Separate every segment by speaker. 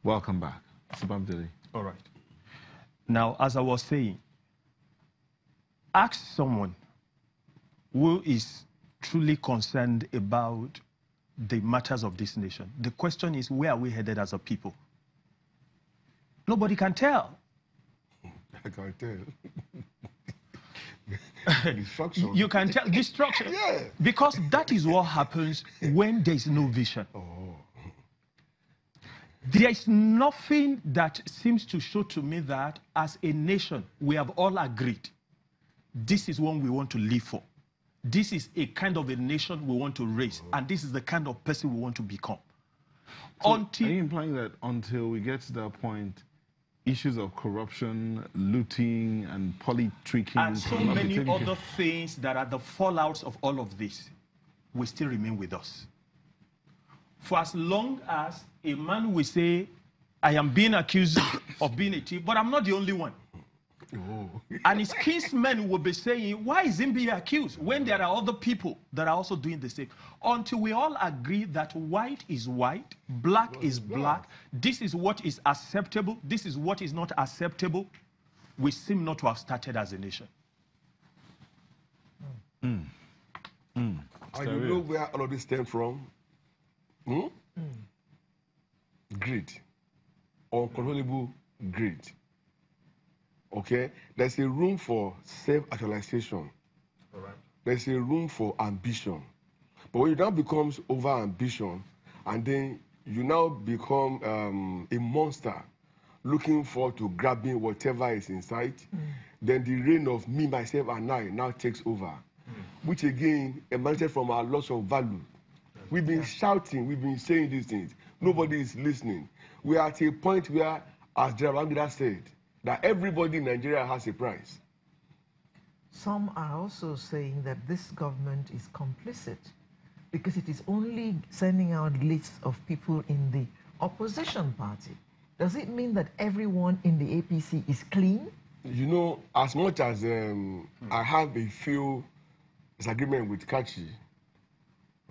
Speaker 1: Welcome back. Subamdili.
Speaker 2: All right. Now, as I was saying, ask someone who is truly concerned about the matters of this nation. The question is, where are we headed as a people? Nobody can tell.
Speaker 3: I can tell. Destruction.
Speaker 2: You can tell destruction.
Speaker 3: Yeah.
Speaker 2: Because that is what happens when there is no vision.
Speaker 3: Oh.
Speaker 2: There is nothing that seems to show to me that as a nation, we have all agreed this is what we want to live for. This is a kind of a nation we want to raise, and this is the kind of person we want to become.
Speaker 1: So are you implying that until we get to that point, issues of corruption, looting, and politicking,
Speaker 2: and so many other things that are the fallouts of all of this will still remain with us? For as long as a man will say, I am being accused of being a thief, but I'm not the only one.
Speaker 3: Oh.
Speaker 2: And his kinsmen will be saying, why is he being accused when there are other people that are also doing the same? Until we all agree that white is white, black is black, this is what is acceptable, this is what is not acceptable, we seem not to have started as a nation.
Speaker 3: And you know where all of this stems from? Greed. Uncontrollable greed. Okay? There's a room for self-actualization.
Speaker 2: Right.
Speaker 3: There's a room for ambition. But when you now becomes over-ambition, and then you now become a monster looking forward to grabbing whatever is in sight, then the reign of me, myself, and I now takes over, which again emanated from our loss of value. We've been shouting, we've been saying these things. Nobody is listening. We are at a point where, as Jarangida said, that everybody in Nigeria has a price.
Speaker 4: Some are also saying that this government is complicit because it is only sending out lists of people in the opposition party. Does it mean that everyone in the APC is clean?
Speaker 3: You know, as much as I have a few disagreements with Kachi,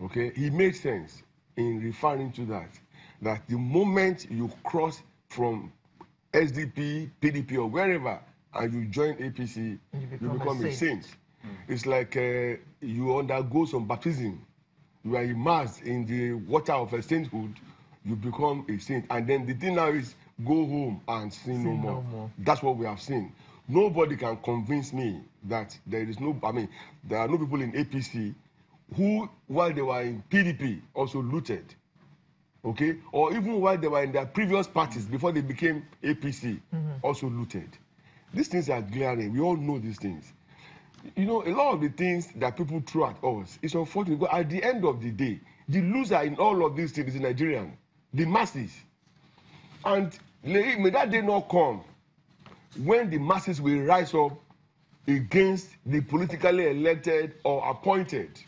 Speaker 3: okay, he made sense in referring to that the moment you cross from SDP, PDP, or wherever, and you join APC, you become a saint. It's like you undergo some baptism. You are immersed in the water of a sainthood, you become a saint. And then the thing now is go home and sin no more. That's what we have seen. Nobody can convince me that there is no, there are no people in APC who, while they were in PDP, also looted. Okay? Or even while they were in their previous parties before they became APC, also looted. These things are glaring. We all know these things. You know, a lot of the things that people throw at us is unfortunate, because at the end of the day, the loser in all of these things is the Nigerian, the masses. And may that day not come when the masses will rise up against the politically elected or appointed.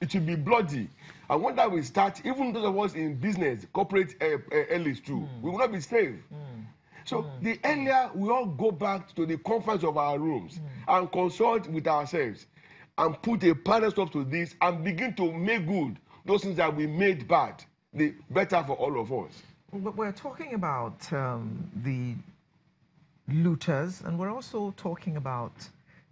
Speaker 3: It will be bloody. And when that will start, even those of us in business, corporate elites too, we will not be safe. So the earlier we all go back to the conference of our rooms and consult with ourselves and put a panel stop to this and begin to make good those things that we made bad, the better for all of us.
Speaker 4: But we're talking about the looters, and we're also talking about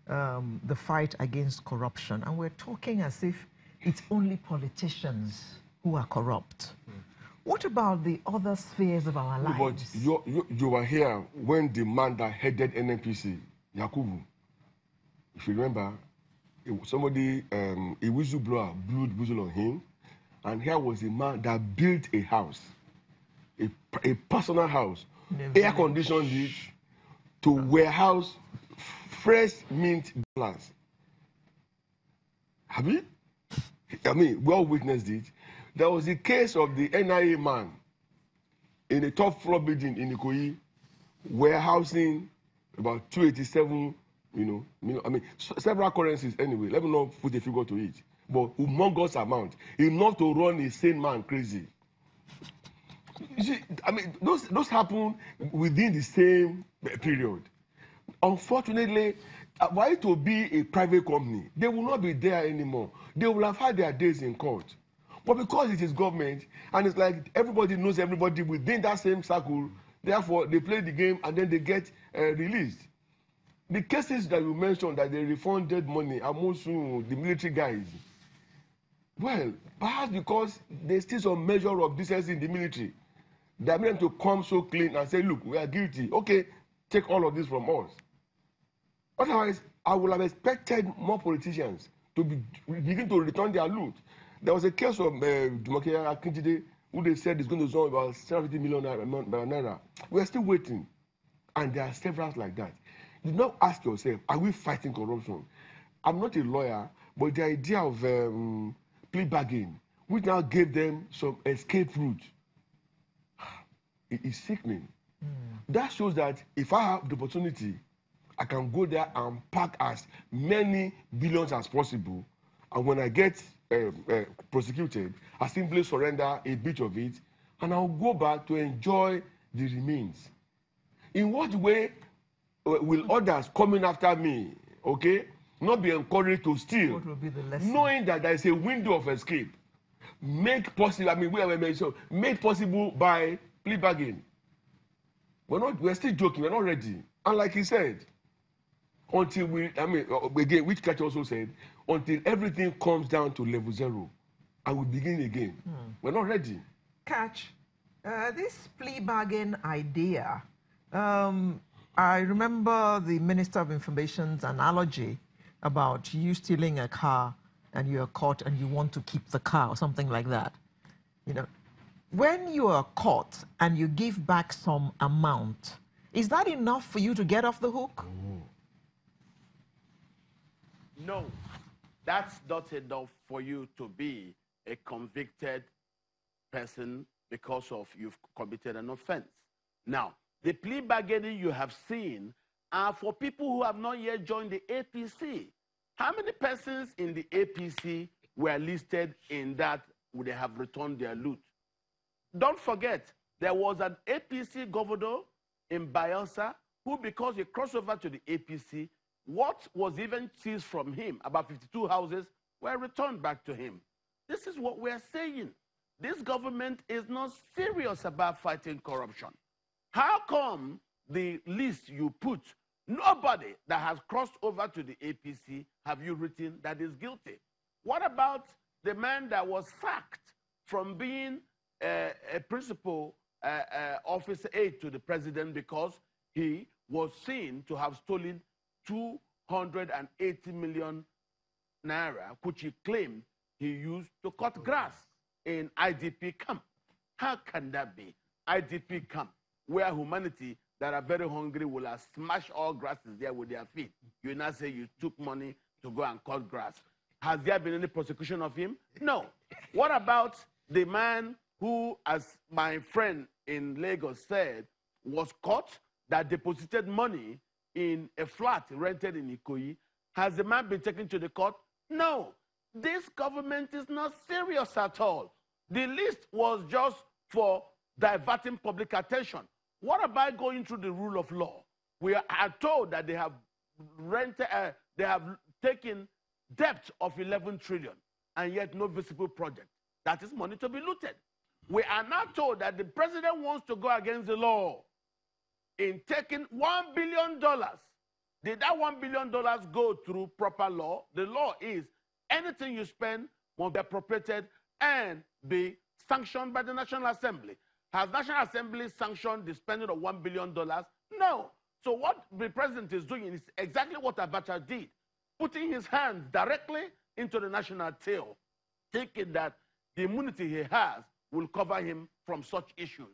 Speaker 4: the fight against corruption, and we're talking as if it's only politicians who are corrupt. What about the other spheres of our lives?
Speaker 3: But you were here when the man that headed NNPC, Yakubu, if you remember, somebody, a whistleblower blew the whistle on him, and here was a man that built a house, a personal house, air-conditioned it, to warehouse fresh mint dollars. Have you? We all witnessed it. There was a case of the NIA man in a top floor building in Ikoyi, warehousing about 287, several currencies anyway. Let me not put a figure to it. But humongous amount, enough to run a sane man crazy. You see, those happen within the same period. Unfortunately, were it to be a private company, they will not be there anymore. They will have had their days in court. But because it is government, and it's like everybody knows everybody within that same circle, therefore they play the game and then they get released. The cases that you mentioned that they refunded money amongst the military guys, well, perhaps because there's still some measure of decency in the military. They meant to come so clean and say, look, we are guilty. Okay, take all of this from us. Otherwise, I would have expected more politicians to begin to return their loot. There was a case of Jumoke Akinjide, who they said is going to zone about 70 million naira. We are still waiting. And there are several like that. You now ask yourself, are we fighting corruption? I'm not a lawyer, but the idea of plea bargain, which now gave them some escape route, it is sickening. That shows that if I have the opportunity, I can go there and pack as many billions as possible. And when I get prosecuted, I simply surrender a bit of it, and I'll go back to enjoy the remains. In what way will others coming after me, okay, not be encouraged to steal?
Speaker 4: What will be the lesson?
Speaker 3: Knowing that there is a window of escape, made possible. I mean, made possible by plea bargain. We're still joking. We're not ready. And like he said, until again, which Catch also said, until everything comes down to level 0, and we begin again. We're not ready.
Speaker 4: Catch, this plea bargain idea, I remember the Minister of Information's analogy about you stealing a car and you're caught and you want to keep the car or something like that. You know, when you are caught and you give back some amount, is that enough for you to get off the hook?
Speaker 5: No, that's not enough for you to be a convicted person because of you've committed an offense. Now, the plea bargaining you have seen are for people who have not yet joined the APC. How many persons in the APC were listed in that would they have returned their loot? Don't forget, there was an APC governor in Bayelsa who, because he crossed over to the APC, what was even seized from him, about 52 houses, were returned back to him. This is what we're saying. This government is not serious about fighting corruption. How come the list you put, nobody that has crossed over to the APC have you written that is guilty? What about the man that was sacked from being a principal officer aide to the president because he was seen to have stolen 280 million naira, which he claimed he used to cut grass in IDP camp? How can that be? IDP camp, where humanity that are very hungry will have smashed all grasses there with their feet. You now say you took money to go and cut grass. Has there been any prosecution of him? No. What about the man who, as my friend in Lagos said, was caught that deposited money in a flat rented in Ikoyi? Has the man been taken to the court? No. This government is not serious at all. The list was just for diverting public attention. What about going through the rule of law? We are told that they have taken debt of 11 trillion and yet no visible project. That is money to be looted. We are now told that the president wants to go against the law in taking $1 billion. Did that $1 billion go through proper law? The law is anything you spend must be appropriated and be sanctioned by the National Assembly. Has National Assembly sanctioned the spending of $1 billion? No. So what the president is doing is exactly what Abacha did, putting his hands directly into the national till, thinking that the immunity he has will cover him from such issues.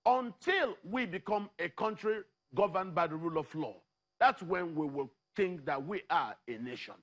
Speaker 5: Until we become a country governed by the rule of law, that's when we will think that we are a nation.